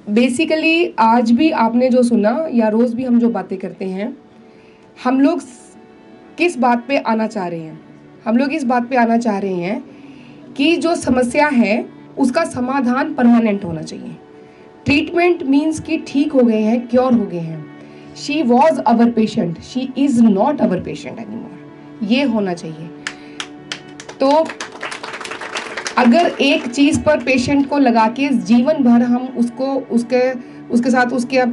Basically आज भी आपने जो सुना या रोज़ भी हम जो बातें करते हैं, हम लोग किस बात पे आना चाह रहे हैं? हम लोग इस बात पे आना चाह रहे हैं कि जो समस्या है उसका समाधान परमानेंट होना चाहिए। ट्रीटमेंट मीन्स कि ठीक हो गए हैं, क्योर हो गए हैं। She was our patient, she is not our patient anymore. ये होना चाहिए। तो अगर एक चीज़ पर पेशेंट को लगा के जीवन भर हम उसके साथ उसके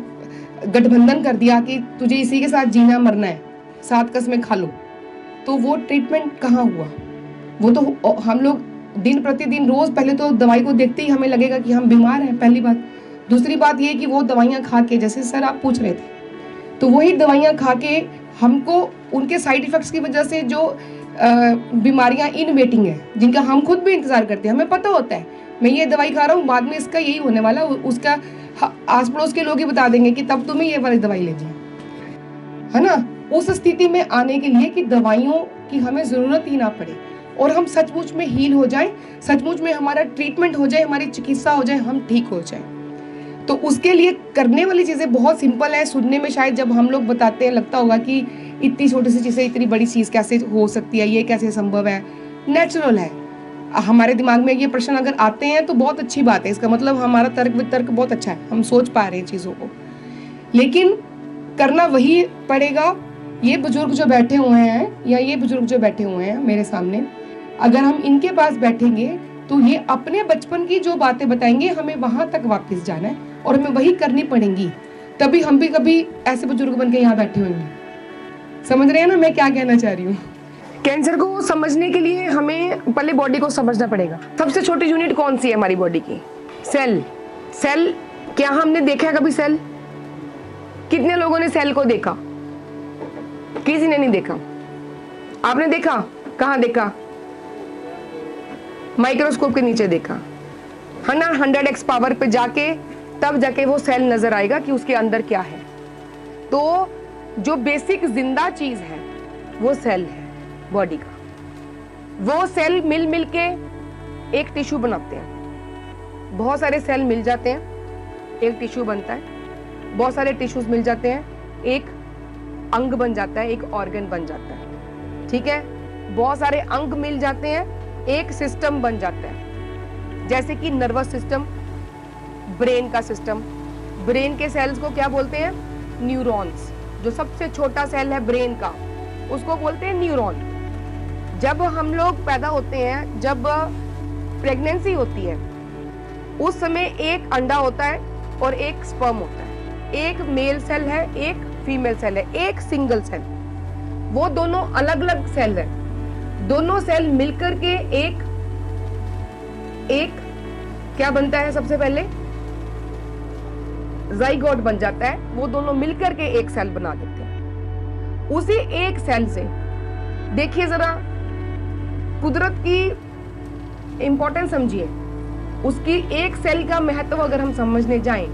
गठबंधन कर दिया कि तुझे इसी के साथ जीना मरना है, 7 कसमें खा लो, तो वो ट्रीटमेंट कहाँ हुआ? वो तो हम लोग दिन प्रतिदिन रोज पहले तो दवाई को देखते ही हमें लगेगा कि हम बीमार हैं, पहली बात। दूसरी बात ये कि वो दवाइयाँ खा के, जैसे सर आप पूछ रहे थे, तो वही दवाइयाँ खा के हमको उनके साइड इफेक्ट्स की वजह से जो बीमारियां इन वेटिंग है, जिनका हम खुद भी इंतजार करते हैं, हमें पता होता है मैं ये दवाई खा रहा हूँ, बाद में इसका यही होने वाला, उसका आस पड़ोस के लोग ही बता देंगे कि तब तुम्हें ये वाली दवाई लेनी है ना। उस स्थिति में आने के लिए कि दवाइयों की हमें जरूरत ही ना पड़े और हम सचमुच में हील हो जाए, सचमुच में हमारा ट्रीटमेंट हो जाए, हमारी चिकित्सा हो जाए, हम ठीक हो जाए, तो उसके लिए करने वाली चीज़ें बहुत सिंपल है। सुनने में शायद जब हम लोग बताते हैं लगता होगा कि इतनी छोटी सी चीज़ें इतनी बड़ी चीज़ कैसे हो सकती है, ये कैसे संभव है। नेचुरल है। हमारे दिमाग में ये प्रश्न अगर आते हैं तो बहुत अच्छी बात है, इसका मतलब हमारा तर्क वितर्क बहुत अच्छा है, हम सोच पा रहे हैं चीज़ों को, लेकिन करना वही पड़ेगा। ये बुजुर्ग जो बैठे हुए हैं या ये बुजुर्ग जो बैठे हुए हैं मेरे सामने, अगर हम इनके पास बैठेंगे तो ये अपने बचपन की जो बातें बताएंगे, हमें वहां तक वापस जाना है और हमें वही करनी पड़ेंगी, तभी हम भी कभी ऐसे बुजुर्ग बन के यहाँ बैठे होंगे। समझ रहे हैं ना मैं क्या कहना चाह रही हूँ? कैंसर को समझने के लिए हमें पहले बॉडी को समझना पड़ेगा। सबसे छोटी यूनिट कौन सी है हमारी बॉडी की? सेल। सेल क्या हमने देखा है कभी सेल? कितने लोगों ने सेल को देखा? किसी ने नहीं देखा। आपने देखा? कहाँ देखा? माइक्रोस्कोप के नीचे देखा है ना। 100x पावर पे जाके तब जाके वो सेल नजर आएगा कि उसके अंदर क्या है। तो जो बेसिक जिंदा चीज है वो सेल है बॉडी का। वो सेल मिल मिल के एक टिश्यू बनाते हैं। बहुत सारे सेल मिल जाते हैं, एक टिश्यू बनता है। बहुत सारे टिश्यूज मिल जाते हैं, एक अंग बन जाता है, एक ऑर्गन बन जाता है। ठीक है। बहुत सारे अंग मिल जाते हैं, एक सिस्टम बन जाता है। जैसे कि नर्वस सिस्टम, ब्रेन का सिस्टम। ब्रेन के सेल्स को क्या बोलते हैं? न्यूरॉन्स। जो सबसे छोटा सेल है ब्रेन का, उसको बोलते हैं न्यूरॉन। जब हम लोग पैदा होते हैं, जब प्रेगनेंसी होती है, उस समय एक अंडा होता है और एक स्पर्म होता है। एक मेल सेल है, एक फीमेल सेल है, एक सिंगल सेल। वो दोनों अलग अलग सेल है। दोनों सेल मिलकर के एक क्या बनता है? सबसे पहले जाइगोट बन जाता है। वो दोनों मिलकर के एक सेल बना देते हैं। उसी एक सेल से देखिए जरा, कुदरत की इंपॉर्टेंस समझिए। उसकी एक सेल का महत्व अगर हम समझने जाएं,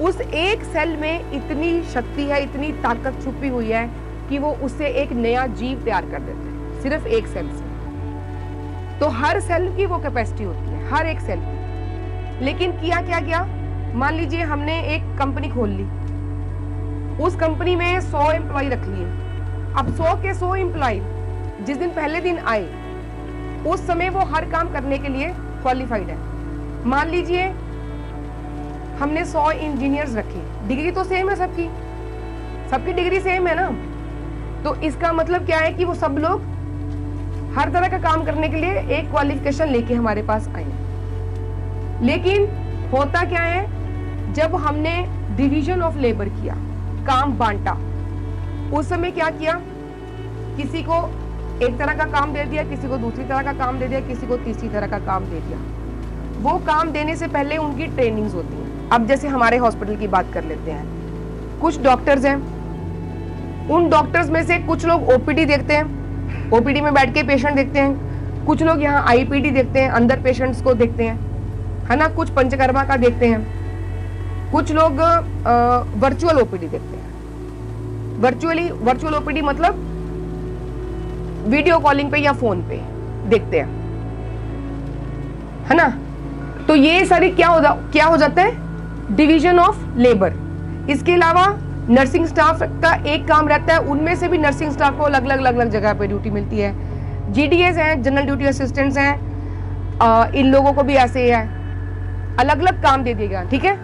उस एक सेल में इतनी शक्ति है, इतनी ताकत छुपी हुई है कि वो उससे एक नया जीव तैयार कर देते हैं, सिर्फ एक सेल से। तो हर सेल की वो कैपेसिटी होती है, हर एक सेल की। लेकिन किया क्या गया? मान लीजिए हमने एक कंपनी खोल ली, उस कंपनी में 100 एम्प्लॉय रख लिए। अब 100 के 100 एम्प्लॉय जिस दिन पहले दिन आए, उस समय वो हर काम करने के लिए क्वालिफाइड है। मान लीजिए हमने 100 इंजीनियर्स रखे, डिग्री तो सेम है सबकी, सबकी डिग्री सेम है ना। तो इसका मतलब क्या है कि वो सब लोग हर तरह का काम करने के लिए एक क्वालिफिकेशन लेके हमारे पास आए। लेकिन होता क्या है, जब हमने डिवीजन ऑफ लेबर किया, काम बांटा, उस समय क्या किया? किसी को एक तरह का काम दे दिया, किसी को दूसरी तरह का काम दे दिया, किसी को तीसरी तरह का काम दे दिया। वो काम देने से पहले उनकी ट्रेनिंग्स होती हैं। अब जैसे हमारे हॉस्पिटल की बात कर लेते हैं। कुछ डॉक्टर्स हैं, उन डॉक्टर्स में से कुछ लोग ओपीडी देखते हैं, ओपीडी में बैठ के पेशेंट देखते हैं। कुछ लोग यहाँ आईपीडी देखते हैं, अंदर पेशेंट्स को देखते हैं, है ना। कुछ पंचकर्मा का देखते हैं। कुछ लोग वर्चुअल ओपीडी देखते हैं। वर्चुअल ओपीडी मतलब वीडियो कॉलिंग पे या फोन पे देखते हैं, है ना। तो ये सारी क्या हो जाता है? Division of labour. इसके अलावा नर्सिंग स्टाफ का एक काम रहता है, उनमें से भी नर्सिंग स्टाफ को अलग अलग जगह पे ड्यूटी मिलती है। GDAs हैं, जनरल ड्यूटी असिस्टेंट्स हैं, इन लोगों को भी ऐसे ही है, अलग अलग काम दे दिया गया, ठीक है।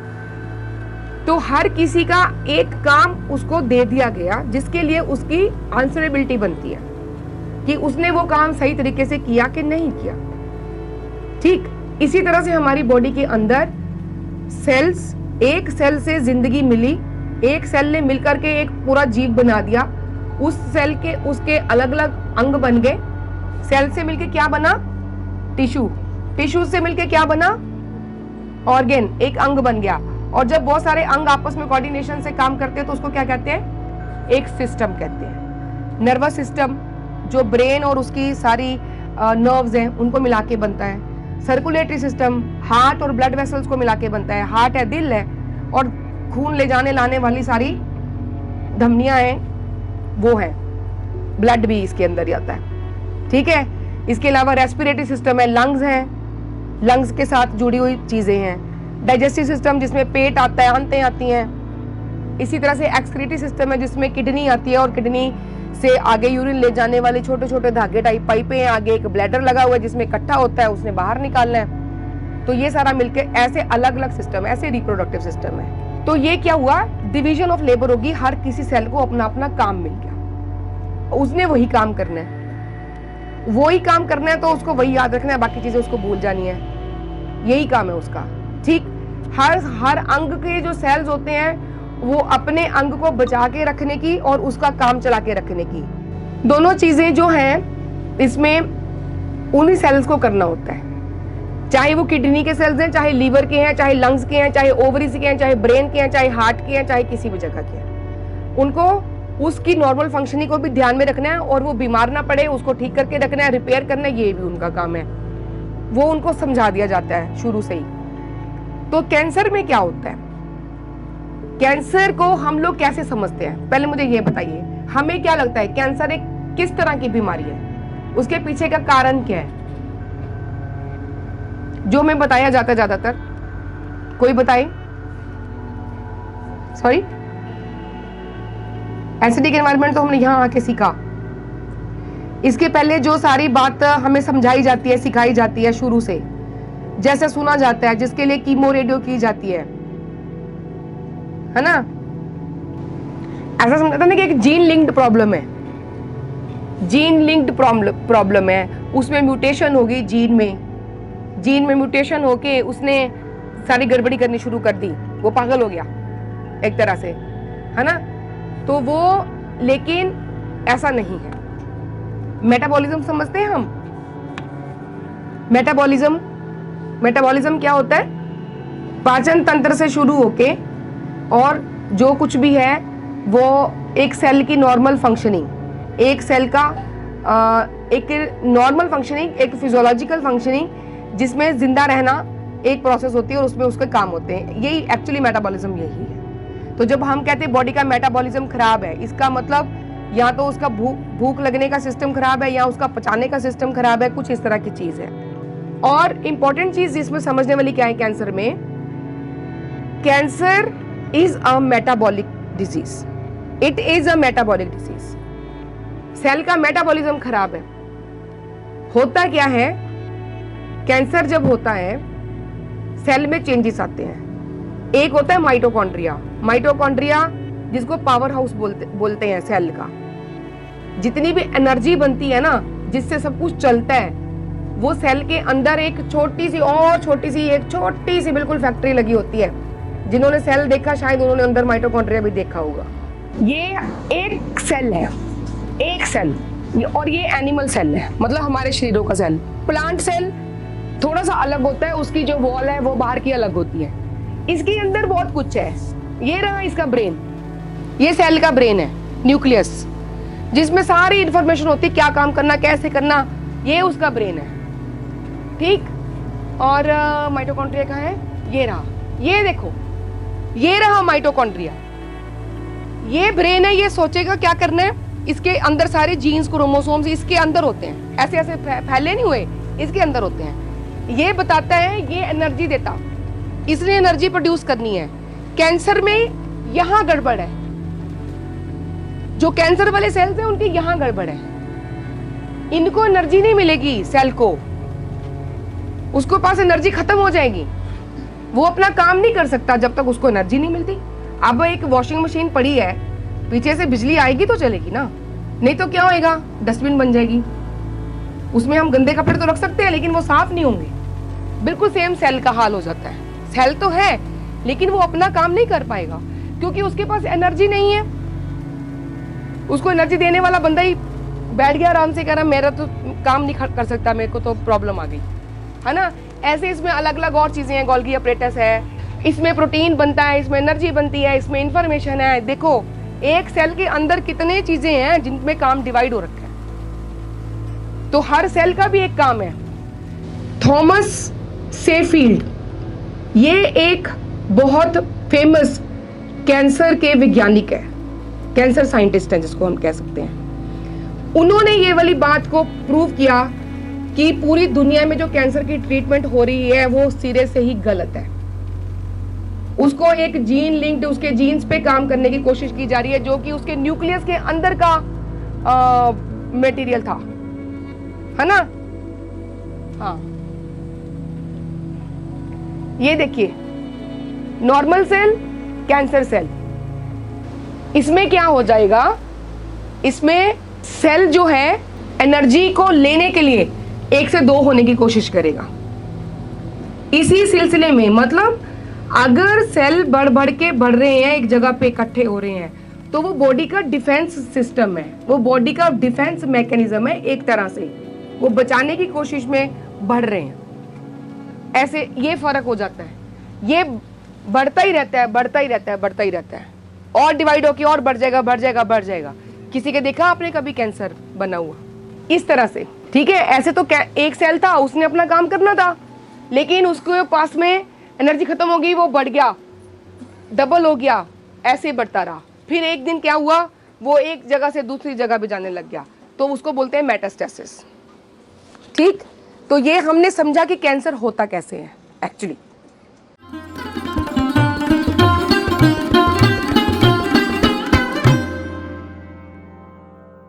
तो हर किसी का एक काम उसको दे दिया गया जिसके लिए उसकी आंसरेबिलिटी बनती है कि उसने वो काम सही तरीके से किया कि नहीं किया, ठीक। इसी तरह से हमारी बॉडी के अंदर सेल्स, एक सेल से जिंदगी मिली, एक सेल ने मिलकर के एक पूरा जीव बना दिया, उस सेल के उसके अलग अलग अंग बन गए। सेल से मिलके क्या बना? टिश्यू, टिश्यू से मिलके क्या बना? ऑर्गन, एक अंग बन गया। और जब बहुत सारे अंग आपस में कोऑर्डिनेशन से काम करते हैं तो उसको क्या कहते हैं? एक सिस्टम कहते हैं। नर्वस सिस्टम जो ब्रेन और उसकी सारी नर्व्स हैं उनको मिला के बनता है। सर्कुलेटरी सिस्टम हार्ट और ब्लड वेसल्स को मिला के बनता है। हार्ट है, दिल है, और खून ले जाने लाने वाली सारी धमनियां हैं, वो है, ब्लड भी इसके अंदर जाता है, ठीक है। इसके अलावा रेस्पिरेटरी सिस्टम है, लंग्स हैं, लंग्स के साथ जुड़ी हुई चीजें हैं। डाइजेस्टिव सिस्टम जिसमें पेट आता है, आंतें आती हैं। इसी तरह से एक्सक्रीटरी सिस्टम है जिसमें किडनी आती है और किडनी से आगे यूरिन ले जाने वाले छोटे छोटे धागे टाइप पाइपें हैं, आगे एक ब्लैडर लगा हुआ है जिसमें इकट्ठा होता है, उसने बाहर निकालना है। तो ये सारा मिलके ऐसे अलग अलग सिस्टम, ऐसे रिप्रोडक्टिव सिस्टम है। तो ये क्या हुआ? डिवीजन ऑफ लेबर होगी, हर किसी सेल को अपना अपना काम मिल गया, उसने वही काम करना है, वही काम करना है, तो उसको वही याद रखना है, बाकी चीजें उसको भूल जानी है, यही काम है उसका, ठीक। हर अंग के जो सेल्स होते हैं वो अपने अंग को बचा के रखने की और उसका काम चला के रखने की, दोनों चीजें जो हैं इसमें उन्हीं सेल्स को करना होता है। चाहे वो किडनी के सेल्स हैं, चाहे लीवर के हैं, चाहे लंग्स के हैं, चाहे ओवरीज के हैं, चाहे ब्रेन के हैं, चाहे हार्ट के हैं, चाहे किसी भी जगह के हैं, उनको उसकी नॉर्मल फंक्शनिंग को भी ध्यान में रखना है और वो बीमार ना पड़े उसको ठीक करके रखना है, रिपेयर करना है, ये भी उनका काम है, वो उनको समझा दिया जाता है शुरू से ही। तो कैंसर में क्या होता है? कैंसर को हम लोग कैसे समझते हैं? पहले मुझे ये बताइए, हमें क्या लगता है कैंसर एक किस तरह की बीमारी है? उसके पीछे का कारण क्या है जो हमें बताया जाता है ज्यादातर? कोई बताए? सॉरी, एसिडिक एनवायरनमेंट तो हमने यहां आके सीखा। इसके पहले जो सारी बात हमें समझाई जाती है, सिखाई जाती है शुरू से, जैसे सुना जाता है, जिसके लिए कीमो रेडियो की जाती है ना, ऐसा समझाता ना कि एक जीन लिंक्ड प्रॉब्लम है, जीन लिंक्ड प्रॉब्लम है, उसमें म्यूटेशन होगी जीन में म्यूटेशन होके उसने सारी गड़बड़ी करनी शुरू कर दी, वो पागल हो गया एक तरह से, है ना। तो वो, लेकिन ऐसा नहीं है। मेटाबॉलिज्म समझते हैं हम? मेटाबॉलिज्म क्या होता है? पाचन तंत्र से शुरू होके और जो कुछ भी है वो एक सेल की नॉर्मल फंक्शनिंग, एक सेल का एक नॉर्मल फंक्शनिंग, एक फिजियोलॉजिकल फंक्शनिंग जिसमें जिंदा रहना एक प्रोसेस होती है और उसमें उसके काम होते हैं, यही एक्चुअली मेटाबॉलिज्म यही है। तो जब हम कहते हैं बॉडी का मेटाबॉलिज्म खराब है, इसका मतलब या तो उसका भूख लगने का सिस्टम खराब है या उसका पचाने का सिस्टम खराब है, कुछ इस तरह की चीज है। और इंपॉर्टेंट चीज जिसमें समझने वाली क्या है कैंसर में, cancer is a metabolic disease, it is a metabolic disease. Cell का मेटाबॉलिज्म खराब है। होता क्या है, कैंसर जब होता है सेल में चेंजेस आते हैं। एक होता है माइटोकॉन्ड्रिया जिसको पावर हाउस बोलते हैं सेल का। जितनी भी एनर्जी बनती है ना, जिससे सब कुछ चलता है, वो सेल के अंदर एक छोटी सी बिल्कुल फैक्ट्री लगी होती है। जिन्होंने सेल देखा शायद उन्होंने अंदर माइटोकॉन्ड्रिया भी देखा होगा। ये एक सेल है, एक सेल, और ये एनिमल सेल है, मतलब हमारे शरीरों का सेल। प्लांट सेल थोड़ा सा अलग होता है, उसकी जो वॉल है वो बाहर की अलग होती है। इसके अंदर बहुत कुछ है। ये रहा इसका ब्रेन, ये सेल का ब्रेन है, न्यूक्लियस, जिसमें सारी इंफॉर्मेशन होती है, क्या काम करना, कैसे करना, ये उसका ब्रेन है, ठीक। और माइटोकॉन्ड्रिया कहाँ है? ये रहा, ये देखो, ये रहा माइटोकॉन्ड्रिया, ये ब्रेन है, ये सोचेगा क्या करना है। इसके अंदर सारे जीन्स, क्रोमोसोम्स इसके अंदर होते हैं, ऐसे ऐसे फैले नहीं हुए, इसके अंदर होते हैं। ये बताता है, ये एनर्जी देता, इसने एनर्जी प्रोड्यूस करनी है। कैंसर में यहां गड़बड़ है, जो कैंसर वाले सेल्स हैं उनकी यहां गड़बड़ है, इनको एनर्जी नहीं मिलेगी, सेल को, उसको पास एनर्जी खत्म हो जाएगी, वो अपना काम नहीं कर सकता जब तक उसको एनर्जी नहीं मिलती। अब एक वॉशिंग मशीन पड़ी है, पीछे से बिजली आएगी तो चलेगी ना, नहीं तो क्या होएगा, डस्टबिन बन जाएगी। उसमें हम गंदे कपड़े तो रख सकते हैं लेकिन वो साफ नहीं होंगे। बिल्कुल सेम सेल का हाल हो जाता है। सेल तो है लेकिन वो अपना काम नहीं कर पाएगा क्योंकि उसके पास एनर्जी नहीं है। उसको एनर्जी देने वाला बंदा ही बैठ गया आराम से, कह रहा मेरा तो काम नहीं कर सकता, मेरे को तो प्रॉब्लम आ गई, है ना। ऐसे इसमें अलग अलग और चीजें हैं, गोल्गी अपरेटस है, इसमें प्रोटीन बनता है, इसमें एनर्जी बनती है, इसमें इंफॉर्मेशन है। देखो एक सेल के अंदर कितने चीजें हैं जिनमें काम डिवाइड हो रखा है, तो हर सेल का भी एक काम है। थॉमस सेफील्ड, ये एक बहुत फेमस कैंसर के वैज्ञानिक है, कैंसर साइंटिस्ट हैं जिसको हम कह सकते हैं। उन्होंने ये वाली बात को प्रूव किया कि पूरी दुनिया में जो कैंसर की ट्रीटमेंट हो रही है वो सिरे से ही गलत है। उसको एक जीन लिंक्ड, उसके जीन्स पे काम करने की कोशिश की जा रही है जो कि उसके न्यूक्लियस के अंदर का मटेरियल था, है ना। हाँ, ये देखिए नॉर्मल सेल, कैंसर सेल, इसमें क्या हो जाएगा, इसमें सेल जो है एनर्जी को लेने के लिए 1 से 2 होने की कोशिश करेगा। इसी सिलसिले में मतलब अगर सेल बढ़ बढ़ के बढ़ रहे हैं, एक जगह पे इकट्ठे हो रहे हैं, तो वो बॉडी का डिफेंस सिस्टम है, वो बॉडी का डिफेंस मैकेनिज्म है, एक तरह से वो बचाने की कोशिश में बढ़ रहे हैं। ऐसे ये फर्क हो जाता है, ये बढ़ता ही रहता है, बढ़ता ही रहता है, बढ़ता ही रहता है, और डिवाइड होकर और बढ़ जाएगा, बढ़ जाएगा, बढ़ जाएगा। किसी के देखा आपने कभी कैंसर बना हुआ इस तरह से, ठीक है। ऐसे तो एक सेल था, उसने अपना काम करना था, लेकिन उसके पास में एनर्जी खत्म हो गई, वो बढ़ गया, डबल हो गया, ऐसे बढ़ता रहा। फिर एक दिन क्या हुआ, वो एक जगह से दूसरी जगह भी जाने लग गया, तो उसको बोलते हैं मेटास्टेसिस। ठीक, तो ये हमने समझा कि कैंसर होता कैसे है एक्चुअली।